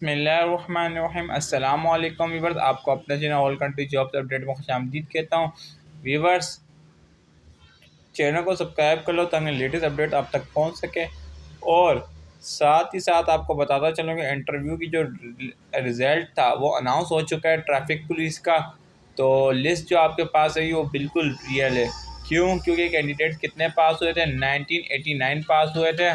बिस्मिल्लाहिर्रहमानिर्रहीम अस्सलाम वालेकुम वीवर्स, आपको अपने channel all country jobs update में खुशामदीद कहता हूँ। वीवर्स, चैनल को सब्सक्राइब कर लो ताकि लेटेस्ट अपडेट आप तक पहुँच सके। और साथ ही साथ आपको बताता चलूँ कि इंटरव्यू की जो रिज़ल्ट था वो अनाउंस हो चुका है ट्रैफिक पुलिस का। तो लिस्ट जो आपके पास है वो बिल्कुल रियल है। क्यों? क्योंकि कैंडिडेट कितने पास हुए थे? 1989 पास हुए थे।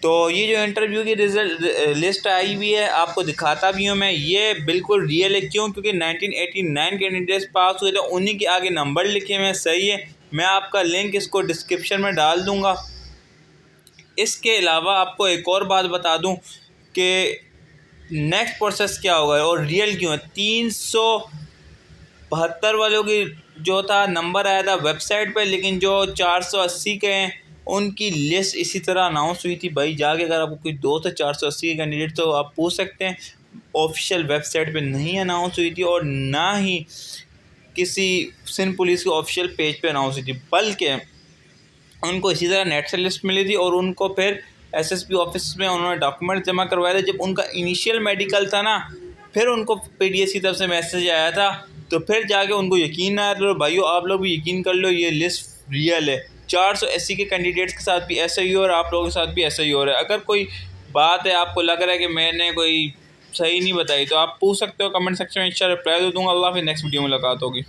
तो ये जो इंटरव्यू की रिजल्ट लिस्ट आई हुई है आपको दिखाता भी हूँ मैं, ये बिल्कुल रियल है। क्यों? क्योंकि 1989 कैंडिडेट्स पास हुए थे, उन्हीं के आगे नंबर लिखे हुए हैं। सही है, मैं आपका लिंक इसको डिस्क्रिप्शन में डाल दूँगा। इसके अलावा आपको एक और बात बता दूँ कि नेक्स्ट प्रोसेस क्या होगा और रियल क्यों है। 372 वालों की जो था नंबर आया था वेबसाइट पे, लेकिन जो 480 के हैं उनकी लिस्ट इसी तरह अनाउंस हुई थी। भाई जाके अगर आपको कोई दोस्त है 480 के कैंडिडेट तो आप पूछ सकते हैं। ऑफिशियल वेबसाइट पे नहीं अनाउंस हुई थी और ना ही किसी सिंध पुलिस के ऑफिशियल पेज पे अनाउंस हुई थी, बल्कि उनको इसी तरह नेट से लिस्ट मिली थी और उनको फिर एसएसपी ऑफिस में उन्होंने डॉक्यूमेंट जमा करवाए थे। जब उनका इनिशियल मेडिकल था ना, फिर उनको पीडीएस की तरफ से मैसेज आया था, तो फिर जाके उनको यकीन आया। तो भाइयों आप लोग भी यकीन कर लो, ये लिस्ट रियल है। 480 के कैंडिडेट्स के साथ भी ऐसा ही हो रहा है, आप लोगों के साथ भी ऐसा ही हो रहा है। अगर कोई बात है आपको लग रहा है कि मैंने कोई सही नहीं बताई तो आप पूछ सकते हो कमेंट सेक्शन में, इंशाल्लाह रिप्लाई दे दूँगा। अल्लाह, फिर नेक्स्ट वीडियो में मुलाकात होगी।